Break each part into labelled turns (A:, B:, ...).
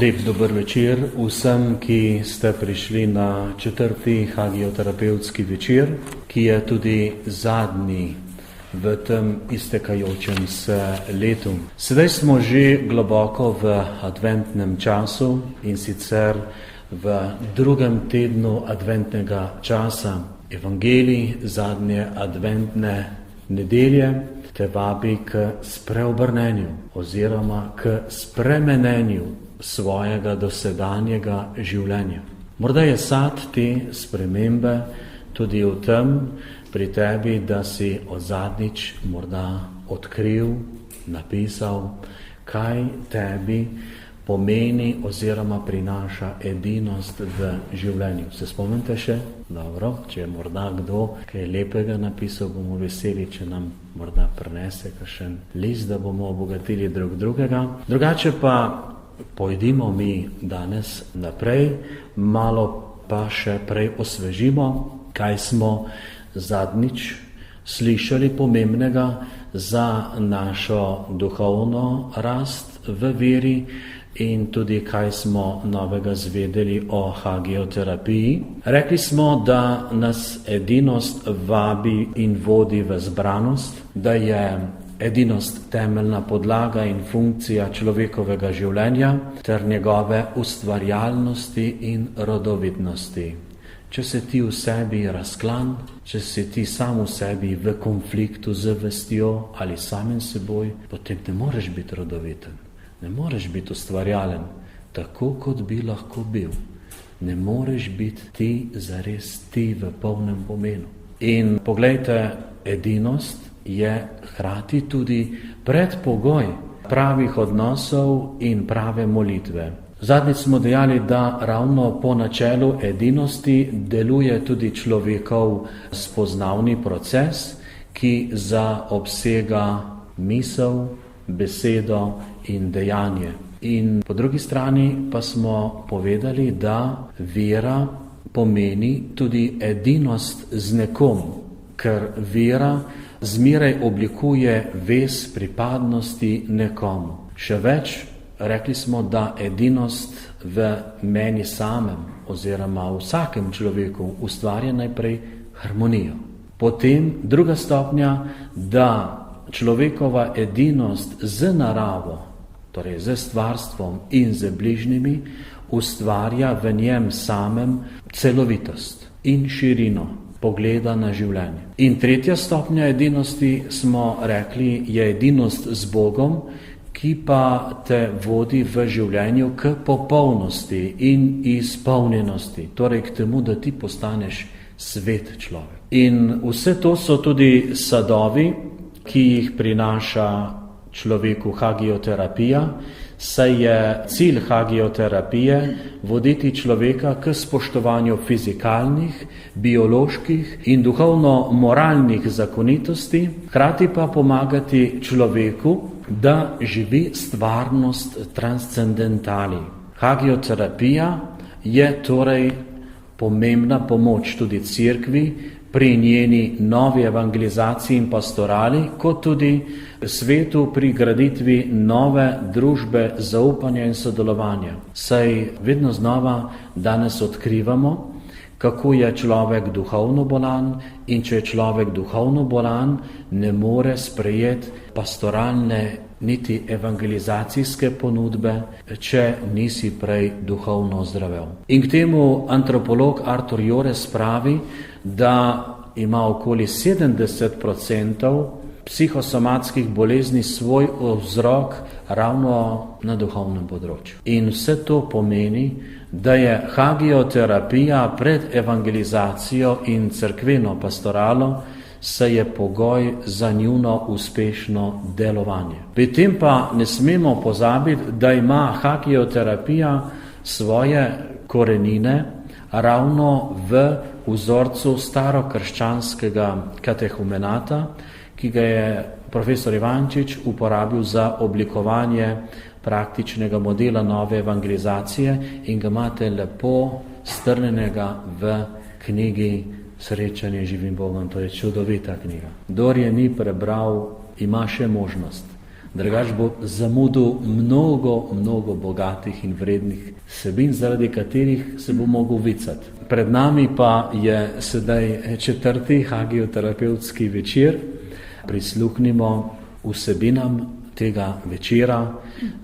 A: Lep dober večer vsem, ki ste prišli na 4. hagioterapevtski večer, ki je tudi zadnji v tem iztekajočem se letu. Sedaj smo že globoko v adventnem času in sicer v drugem tednu adventnega časa. Evangelij zadnje adventne nedelje te vabi k spreobrnenju oziroma k spremenenju svojega dosedanjega življenja. Morda je sad te spremembe tudi v tem pri tebi, da si zadnjič morda odkril, napisal, kaj tebi pomeni oziroma prinaša edinost v življenju. Se spomnite še? Dobro, če je morda kdo kaj lepega napisal, bomo veseli, če nam morda prinese kakšen list, da bomo obogatili drug drugega. Drugače pa pojdimo mi danes naprej, malo pa še prej osvežimo, kaj smo zadnjič slišali pomembnega za našo duhovno rast v veri in tudi kaj smo novega zvedeli o hagioterapiji. Rekli smo, da nas edinost vabi in vodi v zbranost, da je edinost temeljna podlaga in funkcija človekovega življenja ter njegove ustvarjalnosti in rodovitnosti. Če se ti v sebi razklan, če si ti sam v sebi v konfliktu z vestjo ali samim seboj, potem ne moreš biti rodoviten, ne moreš biti ustvarjalen, tako kot bi lahko bil. Ne moreš biti ti zares ti v polnem pomenu. In poglejte, edinost je hkrati tudi predpogoj pravih odnosov in prave molitve. Zadnjič smo dejali, da ravno po načelu edinosti deluje tudi človekov spoznavni proces, ki zaobsega misel, besedo in dejanje. In po drugi strani pa smo povedali, da vera pomeni tudi edinost z nekom, ker vera zmeraj oblikuje vez pripadnosti nekomu. Še več, rekli smo, da edinost v meni samem oziroma v vsakem človeku ustvarja najprej harmonijo. Potem druga stopnja, da človekova edinost z naravo, torej z stvarstvom in z bližnjimi, ustvarja v njem samem celovitost in širino pogleda na življenje. In tretja stopnja edinosti, smo rekli, je edinost z Bogom, ki pa te vodi v življenju k popolnosti in izpolnjenosti, torej k temu, da ti postaneš svet človek. In vse to so tudi sadovi, ki jih prinaša človeku hagioterapija, saj je cilj hagioterapije voditi človeka k spoštovanju fizikalnih, bioloških in duhovno-moralnih zakonitosti, hkrati pa pomagati človeku, da živi stvarnost transcendentali. Hagioterapija je torej pomembna pomoč tudi cerkvi pri njeni novi evangelizaciji in pastorali, kot tudi svetu pri graditvi nove družbe zaupanja in sodelovanja. Saj vedno znova danes odkrivamo, kako je človek duhovno bolan in če je človek duhovno bolan, ne more sprejeti pastoralne niti evangelizacijske ponudbe, če nisi prej duhovno zdravel. In k temu antropolog Artur Jores pravi, da ima okoli 70% psihosomatskih bolezni svoj vzrok ravno na duhovnem področju. In vse to pomeni, da je hagioterapija pred evangelizacijo in cerkveno pastoralo, saj je pogoj za njuno uspešno delovanje. Pri tem pa ne smemo pozabiti, da ima hagioterapija svoje korenine ravno v vzorcu starokrščanskega katehumenata, ki ga je profesor Ivančič uporabil za oblikovanje praktičnega modela nove evangelizacije in ga imate lepo strnjenega v knjigi Srečanje živim Bogom. To je čudovita knjiga. Kdor je ni prebral, ima še možnost, Drugač bo zamudil mnogo bogatih in vrednih vsebin, zaradi katerih se bo mogel vicati. Pred nami pa je sedaj 4. hagioterapevtski večer. Prisluhnimo vsebinam tega večera,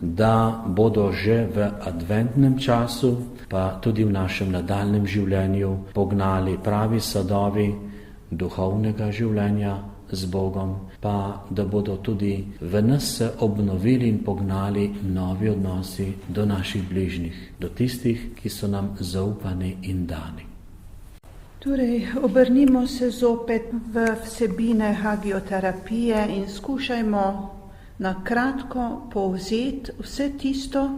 A: da bodo že v adventnem času, pa tudi v našem nadaljnjem življenju pognali pravi sadovi duhovnega življenja z Bogom, pa da bodo tudi v nas se obnovili in pognali novi odnosi do naših bližnjih, do tistih, ki so nam zaupani in dani.
B: Torej, obrnimo se zopet v vsebine hagioterapije in skušajmo na kratko povzeti vse tisto,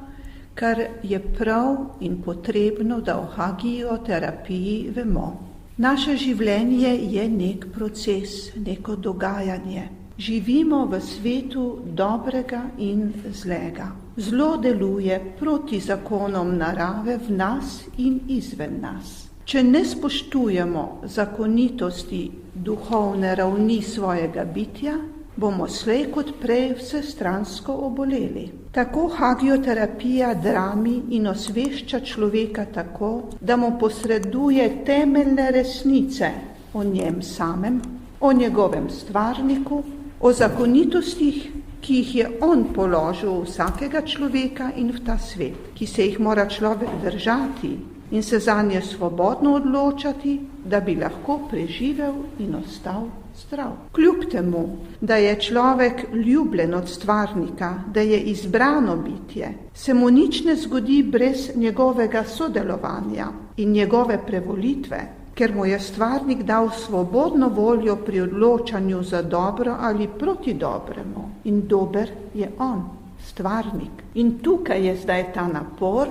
B: kar je prav in potrebno, da o hagioterapiji vemo. Naše življenje je nek proces, neko dogajanje. Živimo v svetu dobrega in zlega. Zlo deluje proti zakonom narave v nas in izven nas. Če ne spoštujemo zakonitosti duhovne ravni svojega bitja, bomo slej kot prej vsestransko oboleli. Tako hagioterapija drami in osvešča človeka tako, da mu posreduje temeljne resnice o njem samem, o njegovem stvarniku, o zakonitostih, ki jih je on položil v vsakega človeka in v ta svet, ki se jih mora človek držati in se zanje svobodno odločati, da bi lahko preživel in ostal zdrav. Kljub temu, da je človek ljubljen od stvarnika, da je izbrano bitje, se mu nič ne zgodi brez njegovega sodelovanja in njegove prevolitve, ker mu je stvarnik dal svobodno voljo pri odločanju za dobro ali proti dobremu. In dober je on, stvarnik. In tukaj je zdaj ta napor,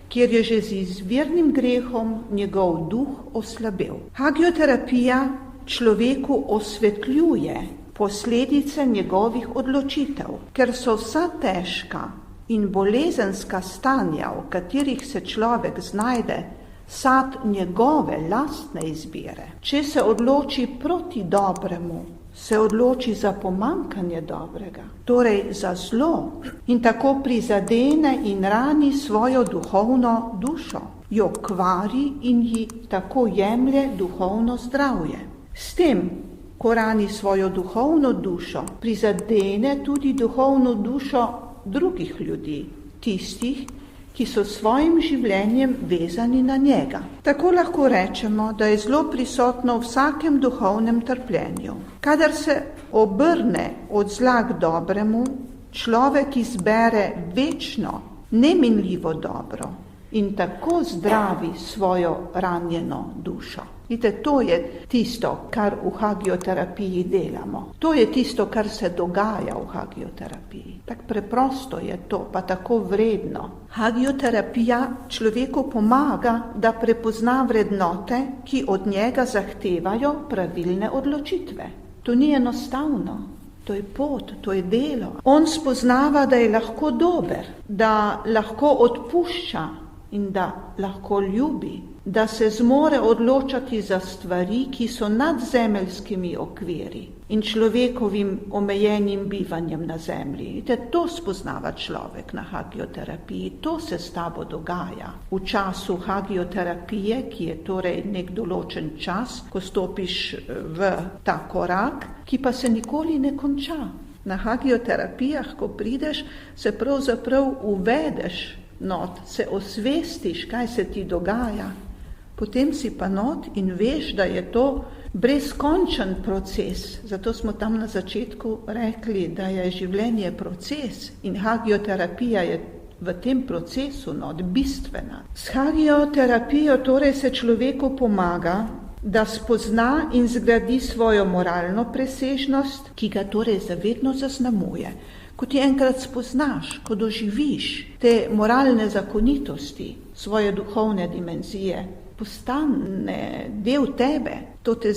B: kjer je že z izvirnim grehom njegov duh oslabel. Hagioterapija človeku osvetljuje posledice njegovih odločitev, ker so vsa težka in bolezenska stanja, v katerih se človek znajde, sad njegove lastne izbire. Če se odloči proti dobremu, se odloči za pomanjkanje dobrega, torej za zlo, in tako prizadene in rani svojo duhovno dušo, jo kvari in ji tako jemlje duhovno zdravje. S tem, ko rani svojo duhovno dušo, prizadene tudi duhovno dušo drugih ljudi, tistih, ki so svojim življenjem vezani na njega. Tako lahko rečemo, da je zlo prisotno v vsakem duhovnem trpljenju. Kadar se obrne od zla k dobremu, človek izbere večno, neminljivo dobro in tako zdravi svojo ranjeno dušo. Vidite, to je tisto, kar v hagioterapiji delamo. To je tisto, kar se dogaja v hagioterapiji. Tako preprosto je to, pa tako vredno. Hagioterapija človeku pomaga, da prepozna vrednote, ki od njega zahtevajo pravilne odločitve. To ni enostavno. To je pot, to je delo. On spoznava, da je lahko dober, da lahko odpušča in da lahko ljubi, da se zmore odločati za stvari, ki so nad zemeljskimi okviri in človekovim omejenim bivanjem na zemlji. To spoznava človek na hagioterapiji, to se s tabo dogaja. V času hagioterapije, ki je torej nek določen čas, ko stopiš v ta korak, ki pa se nikoli ne konča. Na hagioterapijah, ko prideš, se pravzaprav uvedeš not, se osvestiš, kaj se ti dogaja. Potem si pa not in veš, da je to brezkončen proces. Zato smo tam na začetku rekli, da je življenje proces in hagioterapija je v tem procesu not bistvena. S hagioterapijo torej se človeku pomaga, da spozna in zgradi svojo moralno presežnost, ki ga torej zavedno zaznamuje. Ko ti enkrat spoznaš, ko doživiš te moralne zakonitosti, svoje duhovne dimenzije, postane del tebe, to te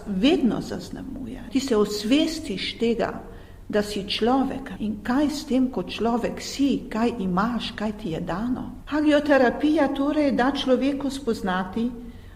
B: vedno zaznamuje. Ti se osvestiš tega, da si človek in kaj s tem, ko človek si, kaj imaš, kaj ti je dano. Hagioterapija torej da človeku spoznati,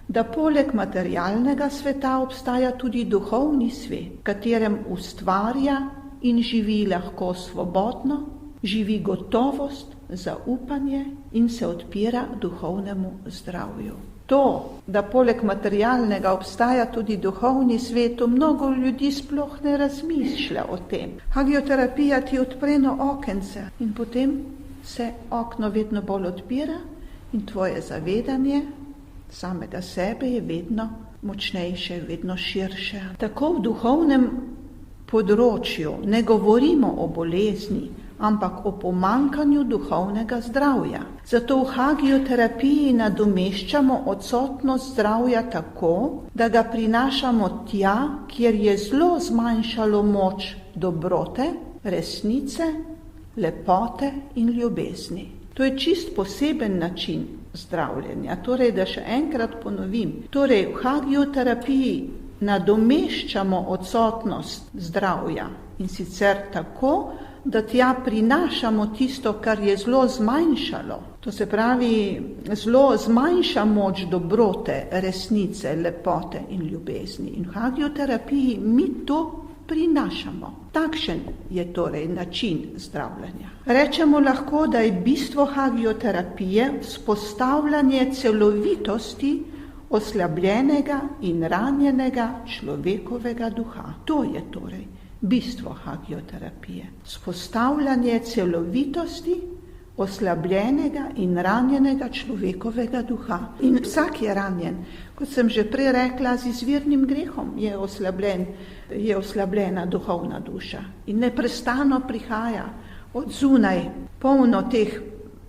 B: da poleg materialnega sveta obstaja tudi duhovni svet, v katerem ustvarja in živi lahko svobodno, živi gotovost, zaupanje in se odpira duhovnemu zdravju. To, da poleg materialnega obstaja tudi duhovni svet, mnogo ljudi sploh ne razmišlja o tem. Hagioterapija ti odpre okence in potem se okno vedno bolj odpira in tvoje zavedanje samega sebe je vedno močnejše, vedno širše. Tako v duhovnem področju ne govorimo o bolezni, ampak o pomanjkanju duhovnega zdravja. Zato v hagioterapiji nadomeščamo odsotnost zdravja tako, da ga prinašamo tja, kjer je zlo zmanjšalo moč dobrote, resnice, lepote in ljubezni. To je čist poseben način zdravljenja. Torej, da še enkrat ponovim, v hagioterapiji nadomeščamo odsotnost zdravja in sicer tako, da tja prinašamo tisto, kar je zlo zmanjšalo. To se pravi, zlo zmanjša moč dobrote, resnice, lepote in ljubezni. In v hagioterapiji mi to prinašamo. Takšen je torej način zdravljenja. Rečemo lahko, da je bistvo hagioterapije vzpostavljanje celovitosti oslabljenega in ranjenega človekovega duha. To je torej bistvo hagioterapije. Vzpostavljanje celovitosti oslabljenega in ranjenega človekovega duha. In vsak je ranjen, kot sem že prej rekla, z izvirnim grehom je oslabljena duhovna duša. In neprestano prihaja od zunaj polno teh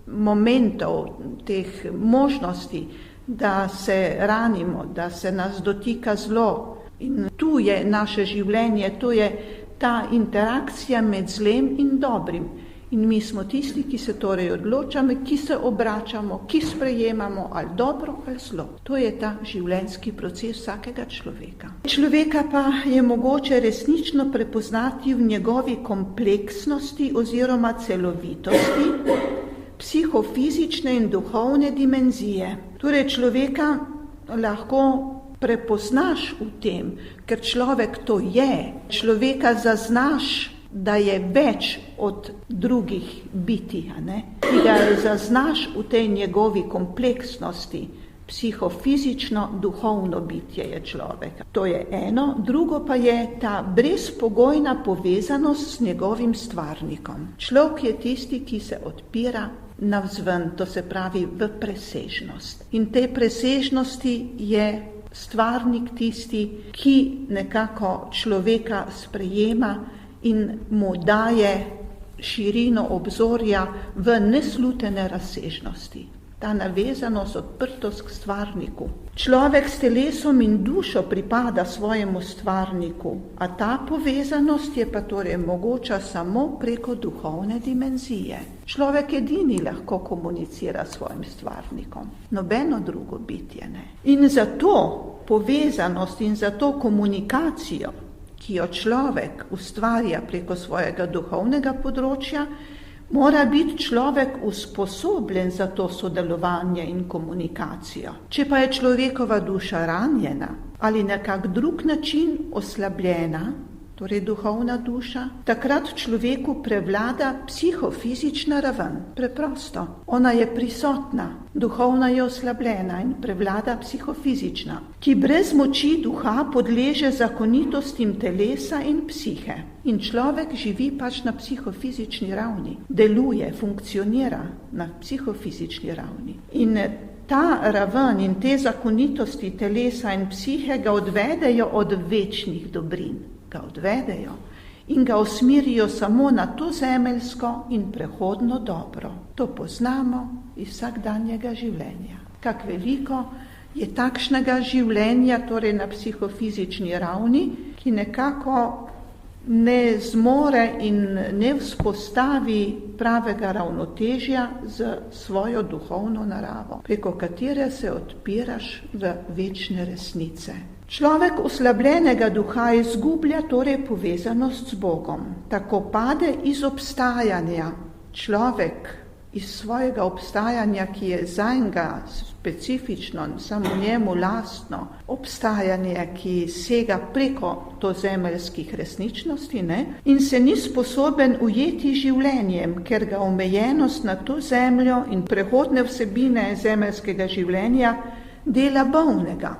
B: momentov, teh možnosti, da se ranimo, da se nas dotika zlo. In tu je naše življenje, tu je ta interakcija med zlem in dobrim. In mi smo tisti, ki se torej odločamo, ki se obračamo, ki sprejemamo ali dobro ali zlo. To je ta življenjski proces vsakega človeka. Človeka pa je mogoče resnično prepoznati v njegovi kompleksnosti oziroma celovitosti, psihofizične in duhovne dimenzije. Torej človeka lahko prepoznaš v tem, ker človek to je. Človeka zaznaš, da je več od drugih bitij, ki ga zaznaš v tej njegovi kompleksnosti. Psihofizično, duhovno bitje je človek. To je eno. Drugo pa je ta brezpogojna povezanost s njegovim stvarnikom. Človek je tisti, ki se odpira navzven, to se pravi v presežnost. In te presežnosti je stvarnik tisti, ki nekako človeka sprejema in mu daje širino obzorja v neslutene razsežnosti. Ta navezanost, odprtost k stvarniku. Človek s telesom in dušo pripada svojemu stvarniku, a ta povezanost je pa torej mogoča samo preko duhovne dimenzije. Človek edini lahko komunicira s svojim stvarnikom, nobeno drugo bitje ne. In za to povezanost in za to komunikacijo, ki jo človek ustvarja preko svojega duhovnega področja, mora biti človek usposobljen za to sodelovanje in komunikacijo. Če pa je človekova duša ranjena ali na kak drug način oslabljena, torej duhovna duša, takrat v človeku prevlada psihofizična raven. Preprosto. Ona je prisotna, duhovna je oslabljena in prevlada psihofizična, ki brez moči duha podleže zakonitostim telesa in psihe. In človek živi pač na psihofizični ravni, deluje, funkcionira na psihofizični ravni. In ta raven in te zakonitosti telesa in psihe ga odvedejo od večnih dobrin. Ga odvedejo in ga usmerijo samo na to zemeljsko in prehodno dobro. To poznamo iz vsakdanjega življenja. Kak veliko je takšnega življenja, torej na psihofizični ravni, ki nekako ne zmore in ne vzpostavi pravega ravnotežja z svojo duhovno naravo, preko katere se odpiraš v večne resnice. Človek oslabljenega duha izgublja torej povezanost z Bogom. Tako pade iz obstajanja človek iz svojega obstajanja, ki je zanjega specifično, samo njemu lastno obstajanje, ki sega preko to zemeljskih resničnosti, ne? In se ni sposoben ujeti življenjem, ker ga omejenost na to zemljo in prehodne vsebine zemeljskega življenja dela bolnega.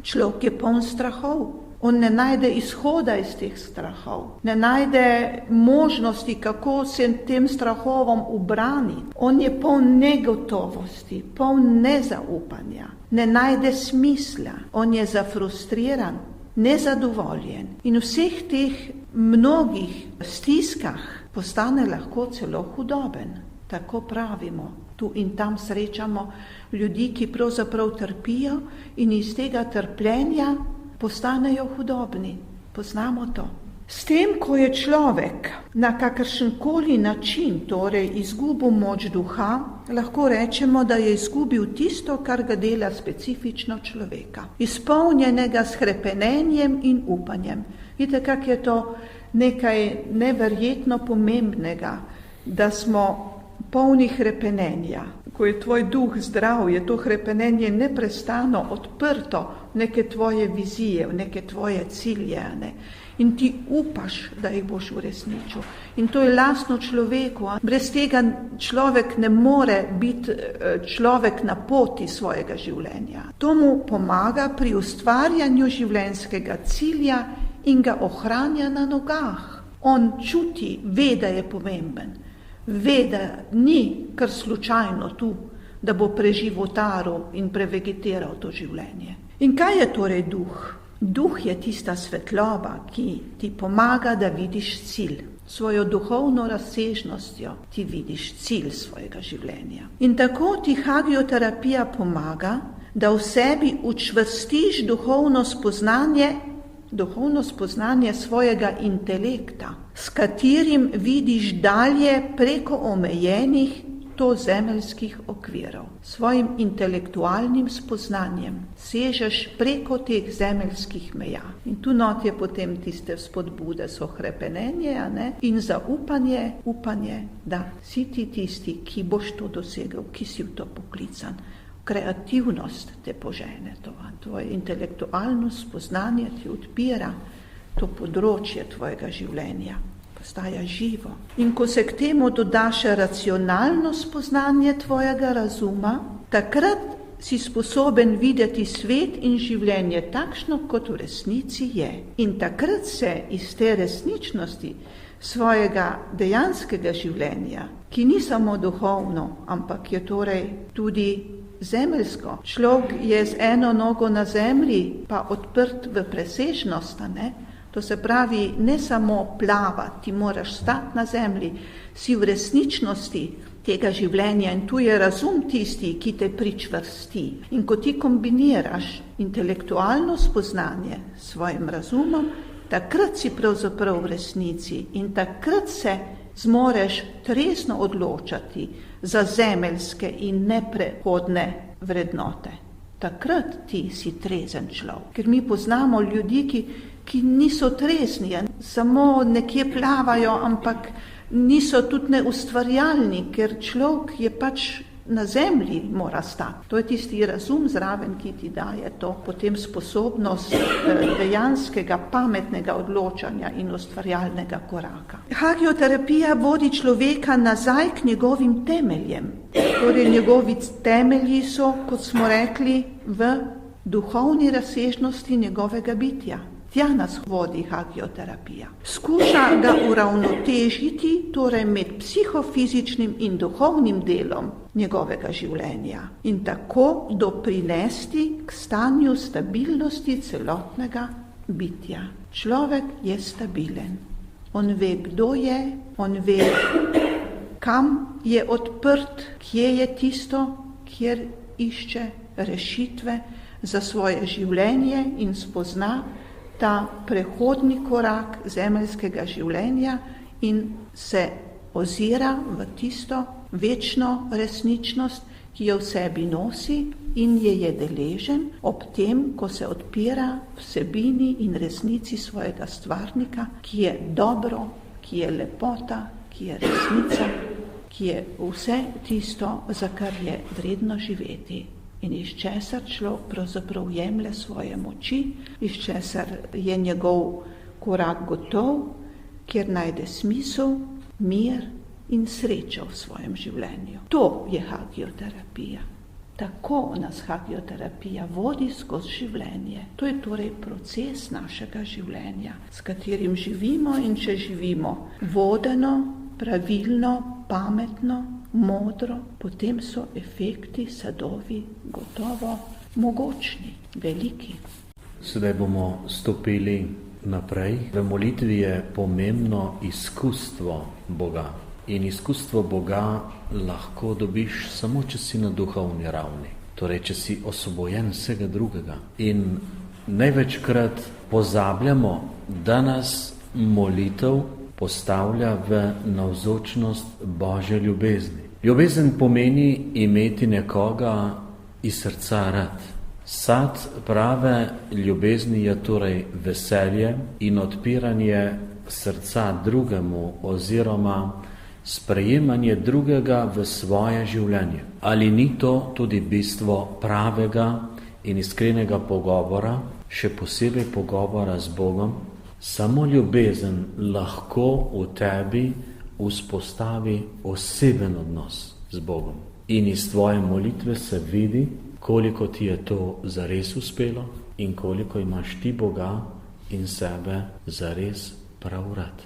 B: Človek je poln strahov. On ne najde izhoda iz teh strahov, ne najde možnosti, kako se tem strahovom ubraniti. On je poln negotovosti, poln nezaupanja, ne najde smisla, on je zafrustriran, nezadovoljen in v vseh teh mnogih stiskah postane lahko celo hudoben. Tako pravimo. Tu in tam srečamo ljudi, ki pravzaprav trpijo in iz tega trpljenja postanejo hudobni. Poznamo to. S tem, ko je človek na kakršenkoli način, torej izgubil moč duha, lahko rečemo, da je izgubil tisto, kar ga dela specifično človeka. Izpolnjenega s hrepenenjem in upanjem. Vidite, kak je to nekaj neverjetno pomembnega, da smo polni hrepenenja. Ko je tvoj duh zdrav, je to hrepenenje neprestano odprto v neke tvoje vizije, v neke tvoje cilje, ne? In ti upaš, da jih boš uresničil. In to je lastno človeku. Brez tega človek ne more biti človek na poti svojega življenja. To mu pomaga pri ustvarjanju življenjskega cilja in ga ohranja na nogah. On čuti, ve, da je pomemben. Ve, da ni kar slučajno tu, da bo preživotaril in prevegetiral to življenje. In kaj je torej duh? Duh je tista svetloba, ki ti pomaga, da vidiš cilj. Svojo duhovno razsežnostjo ti vidiš cilj svojega življenja. In tako ti hagioterapija pomaga, da v sebi učvrstiš duhovno spoznanje svojega intelekta, s katerim vidiš dalje preko omejenih to zemeljskih okvirov. Svojim intelektualnim spoznanjem sežeš preko teh zemeljskih meja. In tu not je potem tiste spodbude, so hrepenenje, in upanje, da si ti tisti, ki boš to dosegel, ki si v to poklican. Kreativnost te požene, tvoje intelektualno spoznanje ti odpira to področje tvojega življenja. Postaja živo. In ko se k temu dodaš racionalno spoznanje tvojega razuma, takrat si sposoben videti svet in življenje takšno, kot v resnici je. In takrat se iz te resničnosti svojega dejanskega življenja, ki ni samo duhovno, ampak je torej tudi zemeljsko. Človek je z eno nogo na zemlji, pa odprt v presežnost, To se pravi, ne samo plava, ti moraš stati na zemlji, si v resničnosti tega življenja in tu je razum tisti, ki te pričvrsti. In ko ti kombiniraš intelektualno spoznanje s svojim razumom, takrat si pravzaprav v resnici in takrat se zmoreš trezno odločati za zemeljske in neprehodne vrednote. Takrat ti si trezen človek. Ker mi poznamo ljudi, ki niso trezni, samo nekje plavajo, ampak niso tudi neustvarjalni, ker človek je pač na zemlji mora stati. To je tisti razum zraven, ki ti daje to potem sposobnost dejanskega pametnega odločanja in ustvarjalnega koraka. Hagioterapija vodi človeka nazaj k njegovim temeljem. Torej njegovi temelji so, kot smo rekli, v duhovni razsežnosti njegovega bitja. Tja nas vodi hagioterapija. Skuša ga uravnotežiti, torej med psihofizičnim in duhovnim delom njegovega življenja in tako doprinesti k stanju stabilnosti celotnega bitja. Človek je stabilen. On ve, kdo je, on ve, kam je odprt, kje je tisto, kjer išče rešitve za svoje življenje in spozna ta prehodni korak zemeljskega življenja in se ozira v tisto večno resničnost, ki jo v sebi nosi in je deležen ob tem, ko se odpira vsebini in resnici svojega stvarnika, ki je dobro, ki je lepota, ki je resnica, ki ki je vse tisto, za kar je vredno živeti in iz česar človek pravzaprav jemlje svoje moči, iz česar je njegov korak gotov, kjer najde smisel, mir in srečo v svojem življenju. To je hagioterapija. Tako nas hagioterapija vodi skozi življenje. To je torej proces našega življenja, s katerim živimo, in če živimo vodeno, pravilno, pametno, modro, potem so efekti, sadovi gotovo mogočni, veliki.
A: Sedaj bomo stopili naprej. V molitvi je pomembno izkustvo Boga. In izkustvo Boga lahko dobiš samo, če si na duhovni ravni. Torej, če si osvobojen vsega drugega. In največkrat pozabljamo, da nas molitev postavlja v navzočnost Božje ljubezni. Ljubezen pomeni imeti nekoga iz srca rad. Sad prave ljubezni je torej veselje in odpiranje srca drugemu oziroma sprejemanje drugega v svoje življenje. Ali ni to tudi bistvo pravega in iskrenega pogovora, še posebej pogovora z Bogom? Samo ljubezen lahko v tebi vzpostavi oseben odnos z Bogom. In iz tvoje molitve se vidi, koliko ti je to zares uspelo in koliko imaš ti Boga in sebe zares prav rad.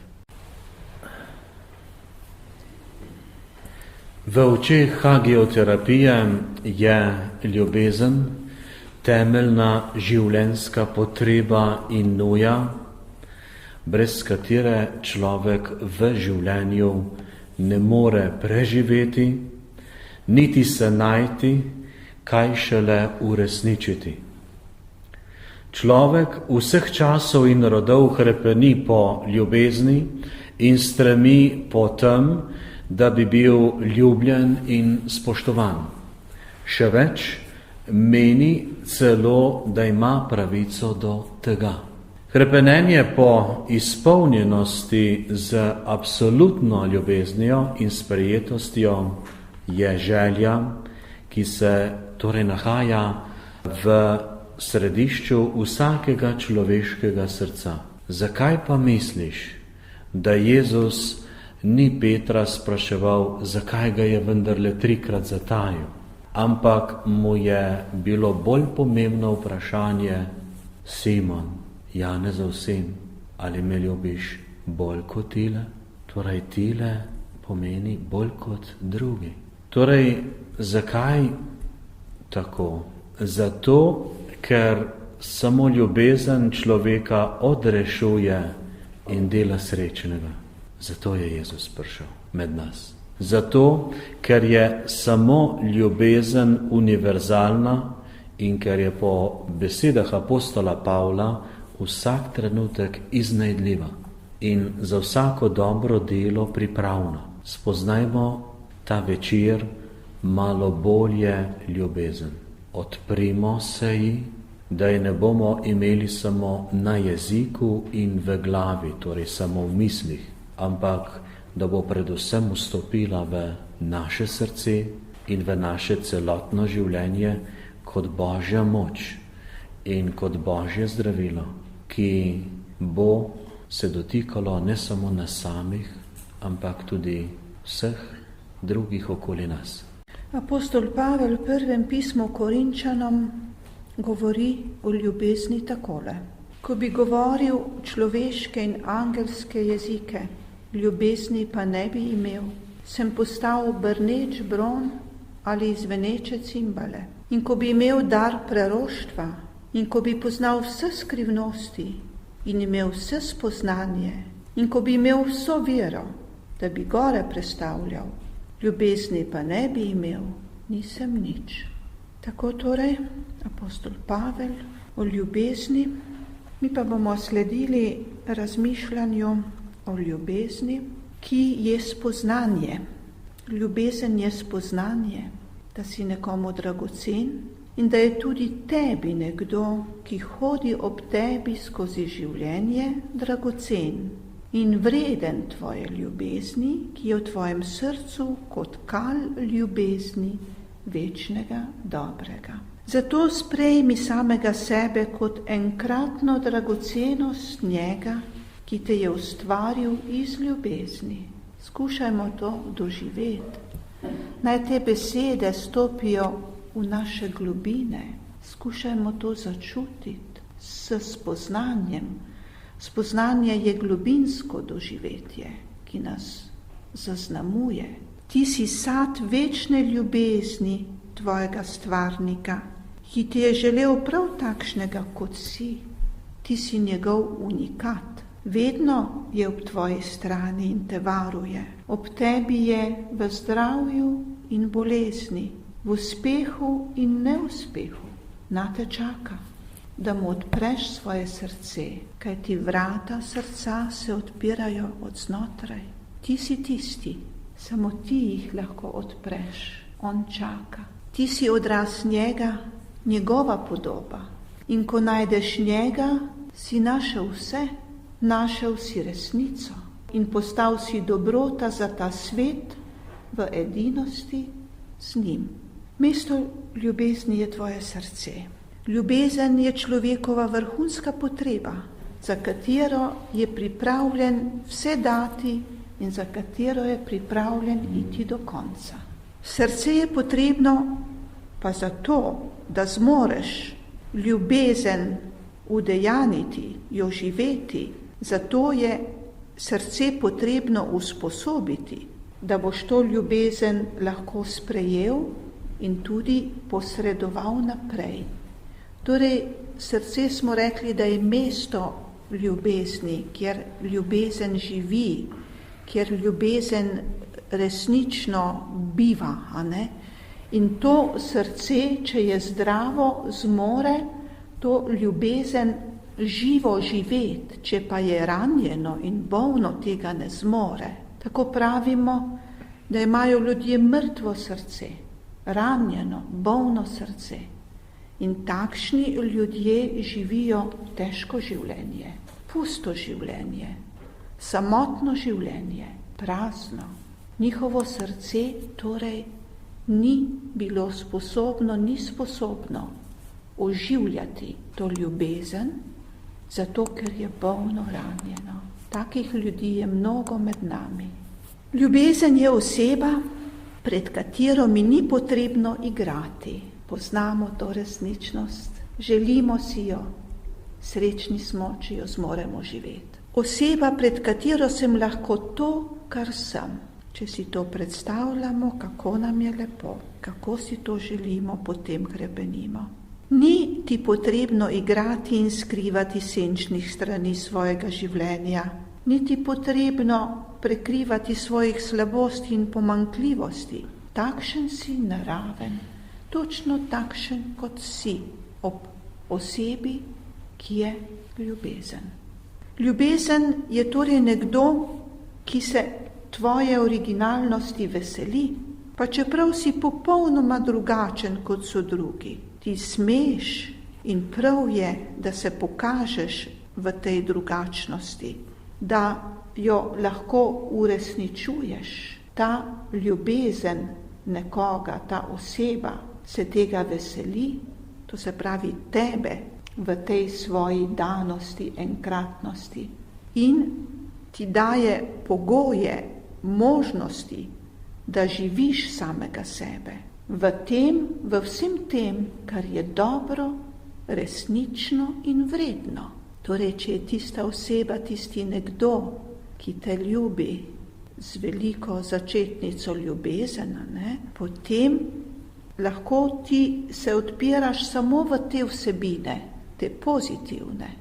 A: V očeh hagioterapije je ljubezen temeljna življenjska potreba in nuja, brez katere človek v življenju ne more preživeti, niti se najti, kaj šele uresničiti. Človek vseh časov in rodov hrepeni po ljubezni in stremi po tem, da bi bil ljubljen in spoštovan. Še več, meni celo, da ima pravico do tega. Hrepenenje po izpolnjenosti z absolutno ljubeznijo in sprejetostjo je želja, ki se torej nahaja v središču vsakega človeškega srca. Zakaj pa misliš, da Jezus ni Petra spraševal, zakaj ga je vendarle 3-krat zatajil, ampak mu je bilo bolj pomembno vprašanje: Simon, Janezov sin, ali me ljubiš bolj kot tile? Torej, tile pomeni bolj kot drugi. Torej, zakaj tako? Zato, ker samo ljubezen človeka odrešuje in dela srečnega. Zato je Jezus prišel med nas. Zato, ker je samo ljubezen univerzalna in ker je po besedah apostola Pavla vsak trenutek iznajdljiva in za vsako dobro delo pripravna. Spoznajmo ta večer malo bolje ljubezen. Odprimo se ji, da je ne bomo imeli samo na jeziku in v glavi, torej samo v mislih, ampak da bo predvsem vstopila v naše srce in v naše celotno življenje kot Božja moč in kot Božje zdravilo, ki bo se dotikalo ne samo nas samih, ampak tudi vseh drugih okoli nas.
B: Apostol Pavel v prvem pismu Korinčanom govori o ljubezni takole: ko bi govoril človeške in angelske jezike, ljubezni pa ne bi imel, sem postal brneč bron ali zveneče cimbale. In ko bi imel dar preroštva, in ko bi poznal vse skrivnosti in imel vse spoznanje, in ko bi imel vso vero, da bi gore prestavljal, ljubezni pa ne bi imel, nisem nič. Tako torej apostol Pavel o ljubezni. Mi pa bomo sledili razmišljanju o ljubezni, ki je spoznanje. Ljubezen je spoznanje, da si nekomu dragocen in da je tudi tebi nekdo, ki hodi ob tebi skozi življenje, dragocen. in vreden tvoje ljubezni, ki je v tvojem srcu kot kal ljubezni večnega dobrega. Zato sprejmi samega sebe kot enkratno dragocenost njega, ki te je ustvaril iz ljubezni. Skušajmo to doživeti. Naj te besede stopijo v naše globine. Skušajmo to začutiti s spoznanjem. Spoznanje je globinsko doživetje, ki nas zaznamuje. Ti si sad večne ljubezni tvojega stvarnika, ki ti je želel prav takšnega, kot si. Ti si njegov unikat. Vedno je ob tvoji strani in te varuje. Ob tebi je v zdravju in bolezni, v uspehu in neuspehu. Nate čaka, da mu odpreš svoje srce, kajti vrata srca se odpirajo od znotraj. Ti si tisti, samo ti jih lahko odpreš. On čaka. Ti si odraz njega, njegova podoba. In ko najdeš njega, si našel vse, našel si resnico in postal si dobrota za ta svet v edinosti z njim. Mesto ljubezni je tvoje srce. Ljubezen je človekova vrhunska potreba, za katero je pripravljen vse dati in za katero je pripravljen iti do konca. Srce je potrebno pa zato, da zmoreš ljubezen udejaniti, jo živeti. Zato je srce potrebno usposobiti, da boš to ljubezen lahko sprejel in tudi posredoval naprej. Torej, srce smo rekli, da je mesto ljubezni, kjer ljubezen živi, kjer ljubezen resnično biva, a ne? In to srce, če je zdravo, zmore to ljubezen živo živeti, če pa je ranjeno in bolno, tega ne zmore. Tako pravimo, da imajo ljudje mrtvo srce, ranjeno, bolno srce. In takšni ljudje živijo težko življenje, pusto življenje, samotno življenje, prazno. Njihovo srce torej ni bilo sposobno, ni sposobno oživljati to ljubezen, zato ker je bolno ranjeno. Takih ljudi je mnogo med nami. Ljubezen je oseba, pred katero mi ni potrebno igrati. Poznamo to resničnost, želimo si jo, srečni smo, če jo zmoremo živeti. Oseba, pred katero sem lahko to, kar sem. Če si to predstavljamo, kako nam je lepo, kako si to želimo, potem hrepenimo. Ni ti potrebno igrati in skrivati senčnih strani svojega življenja, ni ti potrebno prekrivati svojih slabosti in pomanjkljivosti. Takšen si naraven, točno takšen, kot si, ob osebi, ki je ljubezen. Ljubezen je torej nekdo, ki se tvoje originalnosti veseli, pa čeprav si popolnoma drugačen, kot so drugi. Ti smeš in prav je, da se pokažeš v tej drugačnosti, da jo lahko uresničuješ. Ta ljubezen nekoga, ta oseba se tega veseli, to se pravi tebe v tej svoji danosti, enkratnosti in ti daje pogoje, možnosti, da živiš samega sebe. V vsem tem, kar je dobro, resnično in vredno. Torej, če je tista oseba, tisti nekdo, ki te ljubi z veliko začetnico ljubezen, potem lahko ti se odpiraš samo v te vsebine, te pozitivne.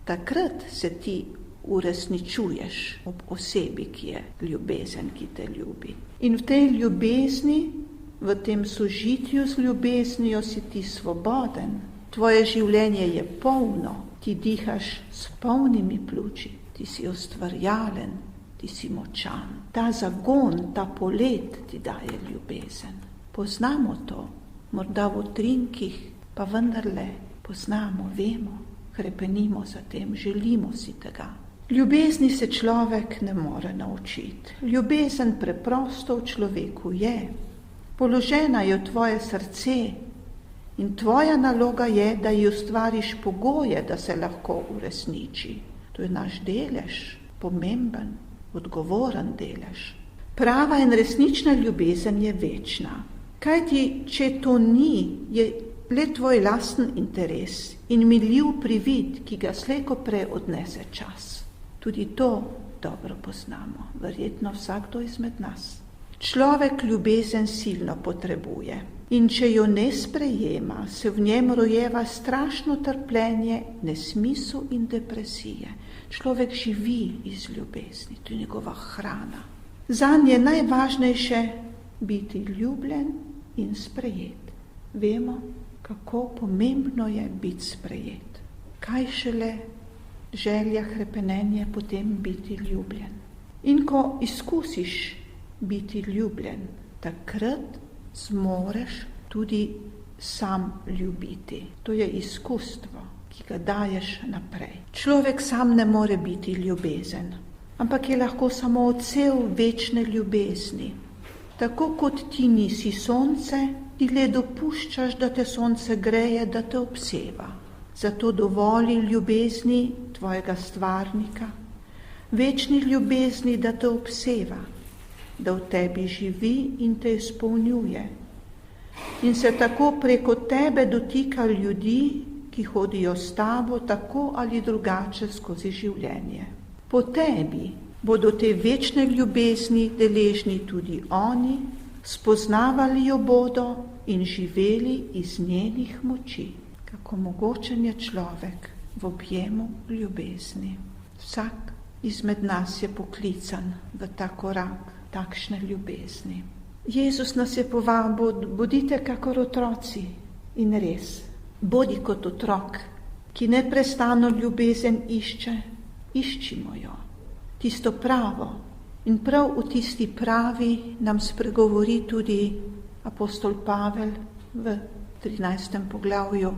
B: Takrat se ti uresničuješ ob osebi, ki je ljubezen, ki te ljubi. In v tej ljubezni, v tem sožitju z ljubeznijo si ti svoboden. Tvoje življenje je polno, ti dihaš s polnimi pljuči, ti si ustvarjalen, ti si močan. Ta zagon, ta polet ti daje ljubezen. Poznamo to, morda v utrinkih, pa vendarle poznamo, vemo, hrepenimo za tem, želimo si tega. Ljubezni se človek ne more naučiti. Ljubezen preprosto v človeku je. Položena je v tvoje srce in tvoja naloga je, da ji ustvariš pogoje, da se lahko uresniči. To je naš delež, pomemben, odgovoren delež. Prava in resnična ljubezen je večna. Kajti, če to ni, je le tvoj lasten interes in miljiv privid, ki ga slejko prej odnese čas. Tudi to dobro poznamo, verjetno vsakdo izmed nas. Človek ljubezen silno potrebuje in če jo ne sprejema, se v njem rojeva strašno trpljenje, nesmisel in depresije. Človek živi iz ljubezni, to je njegova hrana. Zanj je najvažnejše biti ljubljen in sprejet. Vemo, kako pomembno je biti sprejet. Kaj šele želja, hrepenenje, potem biti ljubljen. In ko izkusiš biti ljubljen, takrat zmoreš tudi sam ljubiti. To je izkustvo, ki ga daješ naprej. Človek sam ne more biti ljubezen, ampak je lahko samo odsev večne ljubezni. Tako kot ti nisi sonce, ti le dopuščaš, da te sonce greje, da te obseva. Zato dovoli ljubezni tvojega stvarnika, večni ljubezni, da te obseva, da v tebi živi in te izpolnjuje. In se tako preko tebe dotika ljudi, ki hodijo s tabo tako ali drugače skozi življenje. Po tebi bodo te večne ljubezni deležni tudi oni, spoznavali jo bodo in živeli iz njenih moči. Kako mogočen je človek v objemu ljubezni. Vsak izmed nas je poklican v ta korak takšne ljubezni. Jezus nas je povabil, bodite kakor otroci. In res, bodi kot otrok, ki neprestano ljubezen išče, iščimo jo. Tisto pravo. In prav v tisti pravi nam spregovori tudi apostol Pavel v 13. poglavju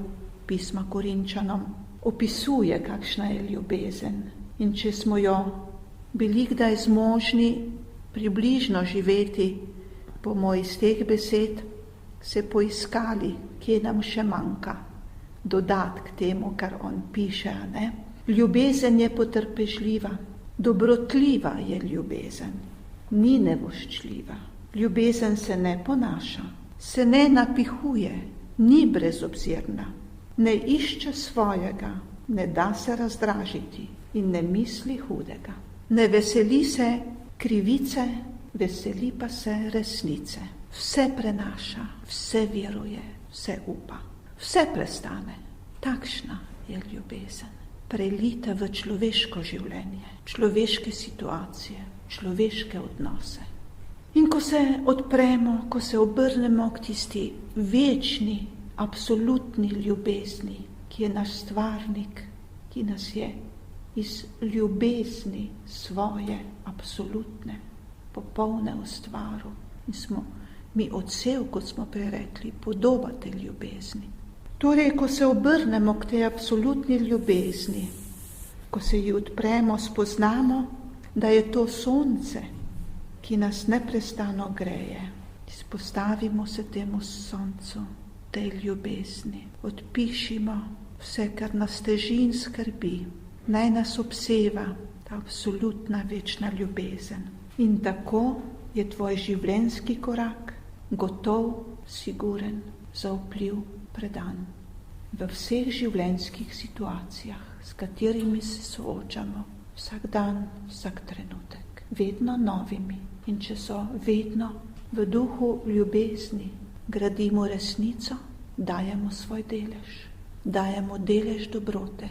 B: pisma Korinčanom. Opisuje, kakšna je ljubezen. In če smo jo bili kdaj zmožni približno živeti, bomo iz teh besed se poiskali, kje nam še manjka, dodati k temu, kar on piše, ne? Ljubezen je potrpežljiva, dobrotljiva je ljubezen, ni nevoščljiva. Ljubezen se ne ponaša, se ne napihuje, ni brezobzirna, ne išče svojega, ne da se razdražiti in ne misli hudega. Ne veseli se krivice, veseli pa se resnice. Vse prenaša, vse veruje, vse upa, vse prestane. Takšna je ljubezen, prelita v človeško življenje, človeške situacije, človeške odnose. In ko se odpremo, ko se obrnemo k tisti večni, absolutni ljubezni, ki je naš stvarnik, ki nas je iz ljubezni svoje, absolutne, popolne ustvaril. In smo mi odsev, kot smo prej rekli, podoba te ljubezni. Torej, ko se obrnemo k tej absolutni ljubezni, ko se ji odpremo, spoznamo, da je to sonce, ki nas neprestano greje. Izpostavimo se temu soncu, tej ljubezni. Odpišimo vse, kar nas teži in skrbi. Naj nas obseva ta absolutna večna ljubezen. In tako je tvoj življenjski korak gotov, siguren, zaupljiv, predan. V vseh življenjskih situacijah, s katerimi se soočamo, vsak dan, vsak trenutek, vedno novimi. In če so vedno v duhu ljubezni, gradimo resnico, dajemo svoj delež, dajemo delež dobrote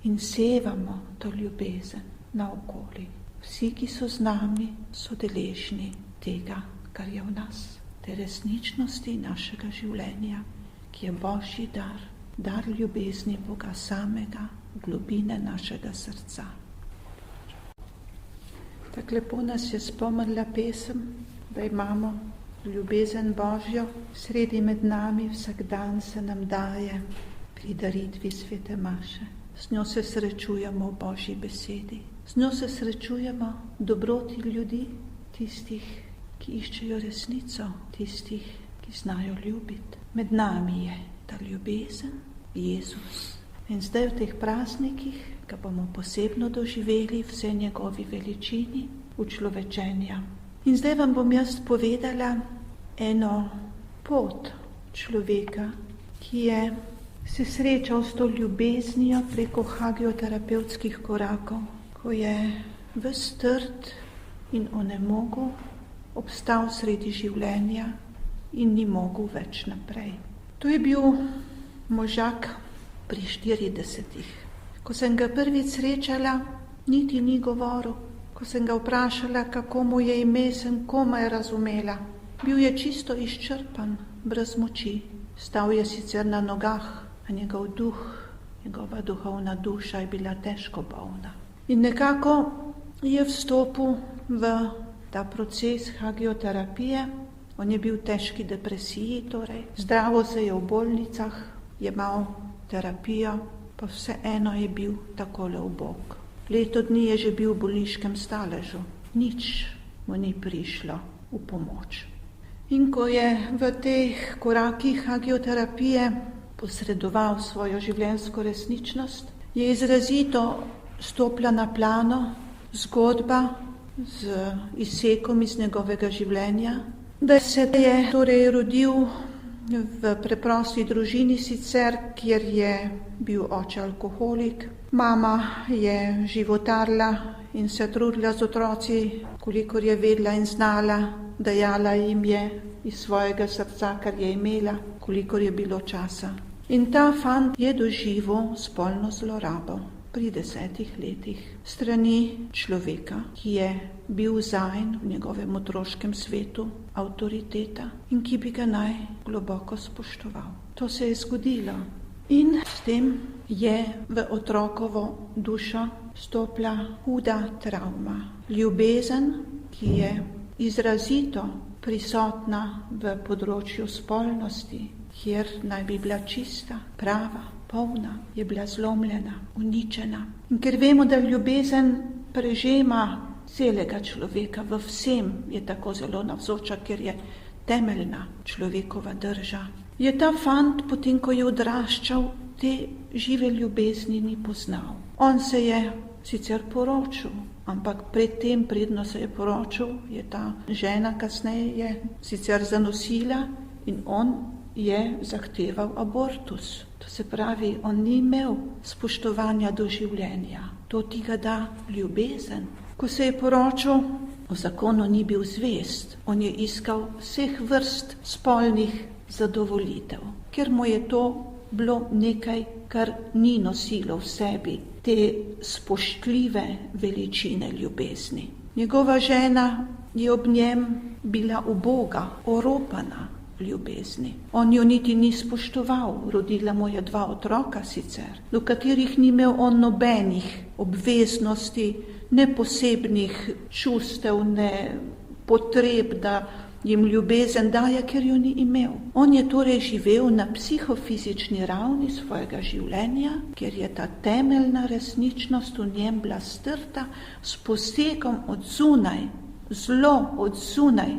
B: in sevamo to ljubezen naokoli. Vsi, ki so z nami, so deležni tega, kar je v nas, te resničnosti našega življenja, ki je Božji dar, dar ljubezni Boga samega, globine našega srca. Tako lepo nas je spomnila pesem, da imamo ljubezen Božjo sredi med nami, vsak dan se nam daje pri daritvi svete maše. Z njo se srečujemo v Božji besedi. Z njo se srečujemo v dobroti ljudi, tistih, ki iščejo resnico, tistih, ki znajo ljubiti. Med nami je ta ljubezen, Jezus. In zdaj v teh praznikih ga bomo posebno doživeli vse njegovi veličini učlovečenja. In zdaj vam bom jaz povedala eno pot človeka, ki je se srečal s to ljubeznijo preko hagioterapevtskih korakov, ko je ves trd in onemogel obstal sredi življenja in ni mogel več naprej. To je bil možak pri 40. Ko sem ga prvič srečala, niti ni govoril. Ko sem ga vprašala, kako mu je ime, sem komaj razumela. Bil je čisto izčrpan, brez moči. Stal je sicer na nogah, a njegov duh, njegova duhovna duša je bila težko bolna. In nekako je vstopil v ta proces hagioterapije. On je bil v težki depresiji, torej. Zdravo se je v bolnicah, je imel terapijo, pa vseeno je bil takole ubog. Leto dni je že bil v bolniškem staležu. Nič mu ni prišlo v pomoč. In ko je v teh korakih hagioterapije posredoval svojo življenjsko resničnost, je izrazito stopila na plano zgodba z izsekom iz njegovega življenja, da se je torej rodil v preprosti družini sicer, kjer je bil oče alkoholik. Mama je životarila in se trudila z otroci, kolikor je vedela in znala, dajala jim je iz svojega srca, kar je imela, kolikor je bilo časa. In ta fant je doživel spolno zlorabo pri 10 letih strani človeka, ki je bil zanj v njegovem otroškem svetu avtoriteta in ki bi ga naj globoko spoštoval. To se je zgodilo in s tem je v otrokovo dušo stopila huda travma. Ljubezen, ki je izrazito prisotna v področju spolnosti, kjer naj bi bila čista, prava, polna, je bila zlomljena, uničena. In ker vemo, da ljubezen prežema celega človeka, v vsem je tako zelo navzoča, ker je temeljna človekova drža. Je ta fant, potem ko je odraščal, te žive ljubezni ni poznal. On se je sicer poročil, ampak predtem, predno se je poročil, je ta žena kasneje sicer zanosila in on je zahteval abortus. To se pravi, on ni imel spoštovanja do življenja. To ti ga da ljubezen. Ko se je poročil, v zakonu ni bil zvest. On je iskal vseh vrst spolnih zadovolitev, ker mu je to bilo nekaj, kar ni nosilo v sebi te spoštljive veličine ljubezni. Njegova žena je ob njem bila uboga, oropana ljubezni. On jo niti ni spoštoval, rodila mu je 2 otroka sicer, do katerih ni imel on nobenih obveznosti, ne posebnih čustev, ne potreb, da jim ljubezen daje, ker jo ni imel. On je torej živel na psihofizični ravni svojega življenja, ker je ta temeljna resničnost v njem bila strta s posegom od zunaj, zlo od zunaj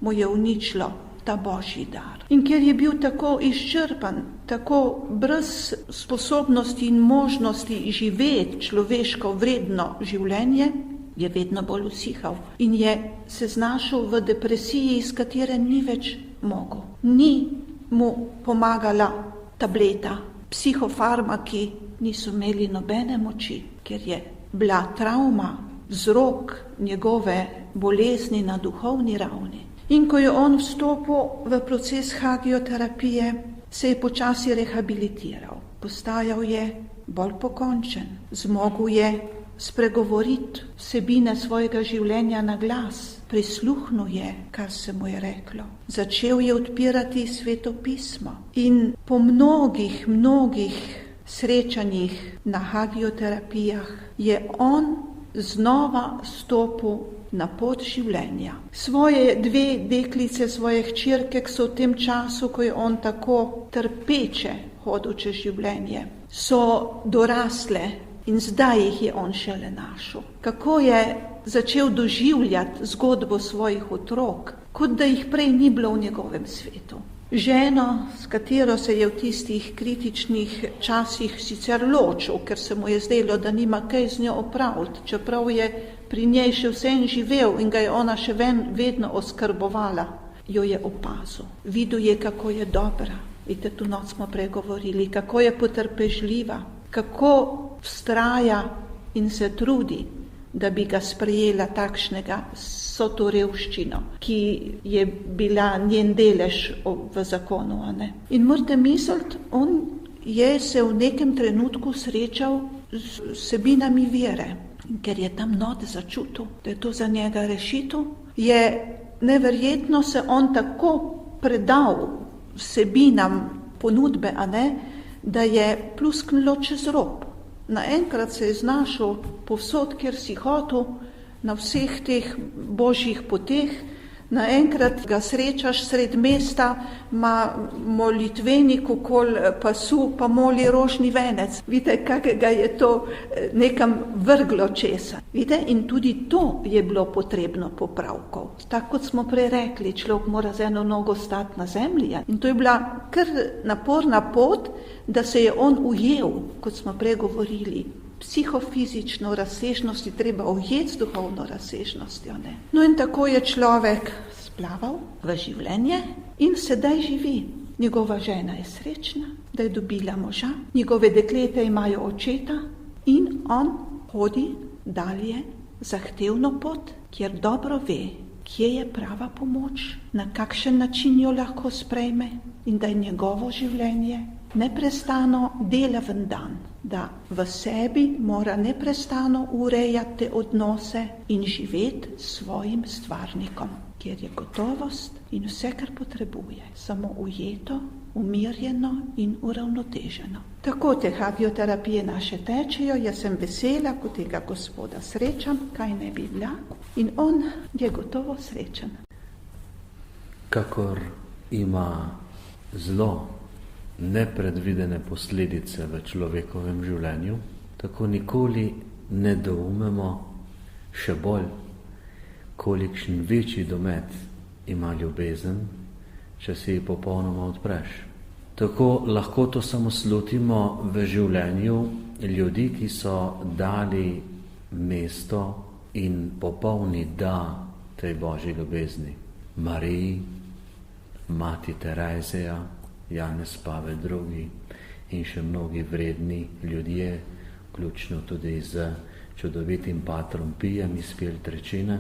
B: mu je uničilo ta Božji dar. In ker je bil tako izčrpan, tako brez sposobnosti in možnosti živeti človeško vredno življenje, je vedno bolj usihal in je se znašel v depresiji, iz katere ni več mogel. Ni mu pomagala tableta, psihofarmaki niso imeli nobene moči, ker je bila travma vzrok njegove bolezni na duhovni ravni. In ko je on vstopil v proces hagioterapije, se je počasi rehabilitiral. Postajal je bolj pokončen, zmogel je spregovoriti vsebine svojega življenja na glas, prisluhnil je, kar se mu je reklo. Začel je odpirati Sveto pismo in po mnogih srečanjih na hagioterapijah je on znova stopil na pot življenja. Svoje 2 deklice, svoje hčerke, ki so v tem času, ko je on tako trpeče hodil čez življenje, so dorasle in zdaj jih je on šele našel. Kako je začel doživljati zgodbo svojih otrok, kot da jih prej ni bilo v njegovem svetu. Ženo, s katero se je v tistih kritičnih časih sicer ločil, ker se mu je zdelo, da nima kaj z njo opraviti, čeprav je pri njej še vsem živel in ga je ona še vedno oskrbovala, jo je opazil. Videl je, kako je dobra. Vidite, tu noč smo pregovorili, kako je potrpežljiva, kako vztraja in se trudi, da bi ga sprejela takšnega so to revščino, ki je bila njen delež v zakonu. In morate misliti, on je se v nekem trenutku srečal z vsebinami vere. In ker je tam not začutil, da je to za njega rešitev, je neverjetno se on tako predal vsebinam ponudbe, da je plusknilo čez rob. Naenkrat se je znašel povsod, kjer si hotel, na vseh teh božjih poteh. Naenkrat ga srečaš sred mesta, ima molitvenik okoli pasu, pa moli rožni venec. Vidite, kakega je to nekam vrglo česa. Vidite, in tudi to je bilo potrebno popravkov. Tako kot smo prej rekli, človek mora z eno nogo stati na zemlji. In to je bila kar naporna pot, da se je on ujel, kot smo prej govorili. Psihofizično razsežnosti treba ujeti z duhovno razsežnostjo. No in tako je človek splaval v življenje in sedaj živi. Njegova žena je srečna, da je dobila moža, njegove deklete imajo očeta in on hodi dalje zahtevno pot, kjer dobro ve, kje je prava pomoč, na kakšen način jo lahko sprejme in da je njegovo življenje neprestano delaven dan, da v sebi mora neprestano urejati te odnose in živeti s svojim stvarnikom, kjer je gotovost in vse, kar potrebuje, samo ujeto, umirjeno in uravnoteženo. Tako te hagioterapije naše tečejo, jaz sem vesela, ko tega Gospoda srečam, kaj ne bi bila, in on je gotovo srečen.
A: Kakor ima zlo nepredvidene posledice v človekovem življenju, tako nikoli ne doumemo še bolj, kolikšen večji domet ima ljubezen, če si ji popolnoma odpreš. Tako lahko to samo slutimo v življenju ljudi, ki so dali mesto in popolni da tej Božji ljubezni. Mariji, mati Terezeja, Janez Pavel II in še mnogi vredni ljudje, vključno tudi z čudovitim patrom Pijem iz Peltrečine,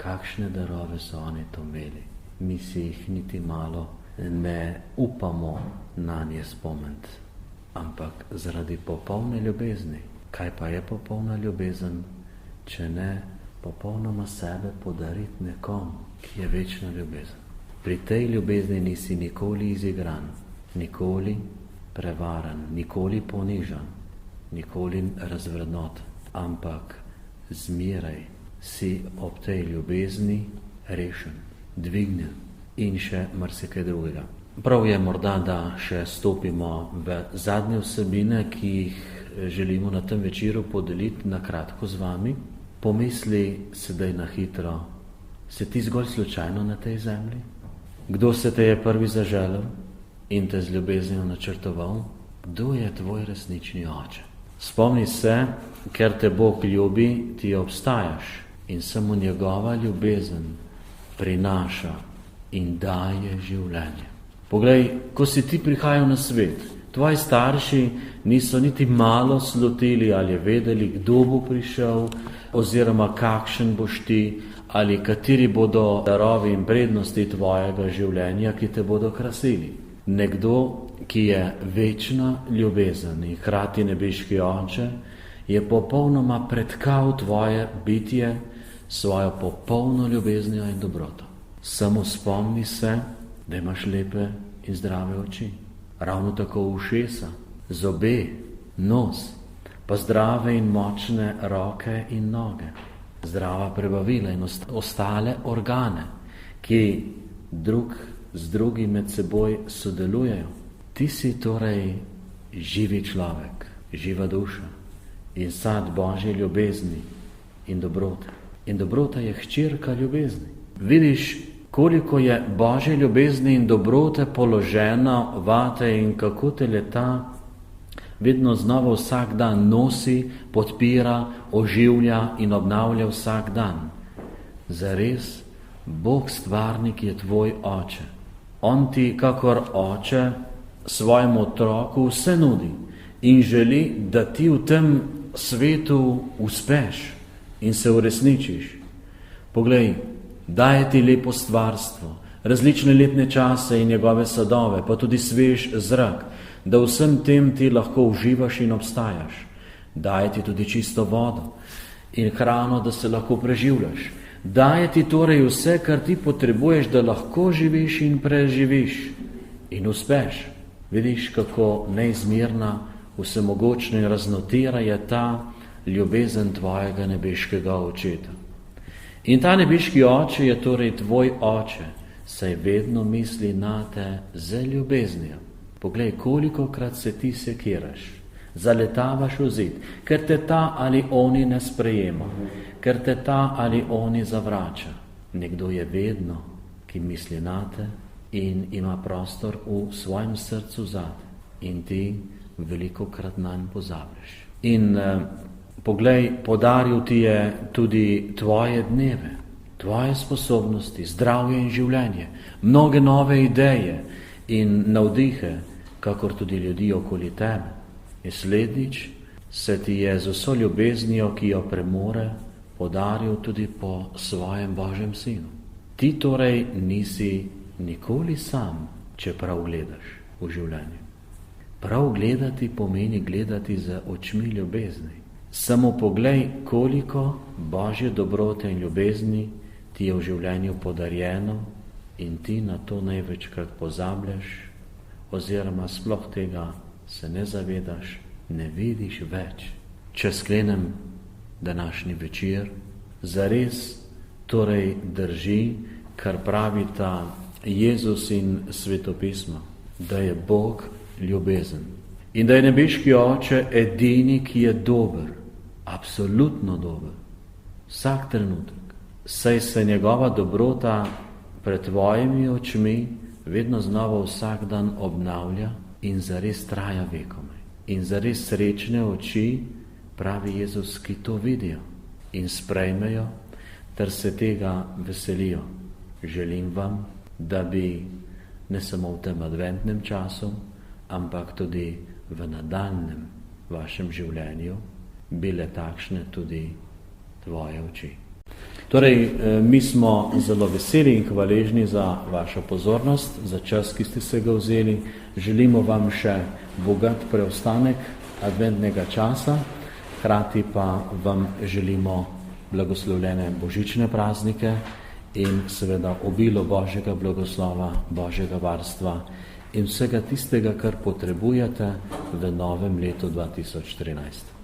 A: kakšne darove so oni to imeli. Mi si jih niti malo ne upamo na nje spomniti, ampak zaradi popolne ljubezni. Kaj pa je popolna ljubezen, če ne popolnoma sebe podariti nekomu, ki je večna ljubezen? Pri tej ljubezni nisi nikoli izigran, nikoli prevaran, nikoli ponižan, nikoli razvrednoten, ampak zmeraj si ob tej ljubezni rešen, dvignjen in še marsikaj drugega. Prav je morda, da še stopimo v zadnje vsebine, ki jih želimo na tem večeru podeliti na kratko z vami. Pomisli sedaj na hitro, si ti zgolj slučajno na tej zemlji? Kdo se te je prvi zaželel in te z ljubeznijo načrtoval? Kdo je tvoj resnični oče? Spomni se, ker te Bog ljubi, ti obstajaš in samo njegova ljubezen prinaša in daje življenje. Poglej, ko si ti prihajal na svet, tvoji starši niso niti malo slutili ali vedeli, kdo bo prišel oziroma kakšen boš ti, ali kateri bodo darovi in prednosti tvojega življenja, ki te bodo krasili. Nekdo, ki je večna ljubezen in hkrati nebeški oče, je popolnoma pretkal tvoje bitje svojo popolno ljubeznijo in dobroto. Samo spomni se, da imaš lepe in zdrave oči, ravno tako ušesa, zobe, nos, pa zdrave in močne roke in noge. zdrava prebavila in ostale organe, ki drug z drugim med seboj sodelujejo. Ti si torej živi človek, živa duša in sad Božje ljubezni in dobrote. In dobrota je hčerka ljubezni. Vidiš, koliko je Božje ljubezni in dobrote položena vate in kako te leta vedno znova vsak dan nosi, podpira, oživlja in obnavlja vsak dan. Zares, Bog stvarnik je tvoj oče. On ti, kakor oče, svojemu otroku vse nudi in želi, da ti v tem svetu uspeš in se uresničiš. Poglej, daje ti lepo stvarstvo, različne letne čase in njegove sadove, pa tudi svež zrak, da vsem tem ti lahko uživaš in obstajaš. Daje ti tudi čisto vodo in hrano, da se lahko preživljaš. Daje ti torej vse, kar ti potrebuješ, da lahko živiš in preživiš in uspeš. Vidiš, kako neizmerna, vsemogočna in raznotera je ta ljubezen tvojega nebeškega očeta. In ta nebeški oče je torej tvoj oče, saj vedno misli na te z ljubeznijo. Poglej, kolikokrat se ti sekiraš, zaletavaš v zid, ker te ta ali oni ne sprejema, ker te ta ali oni zavrača. Nekdo je vedno, ki misli na te in ima prostor v svojem srcu zate in ti velikokrat nanj pozabiš. In poglej, podaril ti je tudi tvoje dneve, tvoje sposobnosti, zdravje in življenje, mnoge nove ideje in navdihe, kakor tudi ljudi okoli tebe. In slednjič se ti je z vso ljubeznijo, ki jo premore, podaril tudi po svojem Božjem sinu. Ti torej nisi nikoli sam, če prav gledaš v življenju. Prav gledati pomeni gledati z očmi ljubezni. Samo poglej, koliko Božje dobrote in ljubezni ti je v življenju podarjeno in ti na to največkrat pozabljaš oziroma sploh tega se ne zavedaš, ne vidiš več. Če sklenem današnji večer, zares torej drži, kar pravita Jezus in Svetopismo, da je Bog ljubezen in da je nebeški oče edini, ki je dober, absolutno dober, vsak trenutek, saj se njegova dobrota pred tvojimi očmi vedno znova vsak dan obnavlja in zares traja vekomaj. In zares srečne oči, pravi Jezus, ki to vidijo in sprejmejo ter se tega veselijo. Želim vam, da bi ne samo v tem adventnem času, ampak tudi v nadaljnjem vašem življenju bile takšne tudi tvoje oči. Torej, mi smo zelo veseli in hvaležni za vašo pozornost, za čas, ki ste se ga vzeli. Želimo vam še bogat preostanek adventnega časa, hkrati pa vam želimo blagoslovljene božične praznike in seveda obilo Božjega blagoslova, Božjega varstva in vsega tistega, kar potrebujete v novem letu 2013.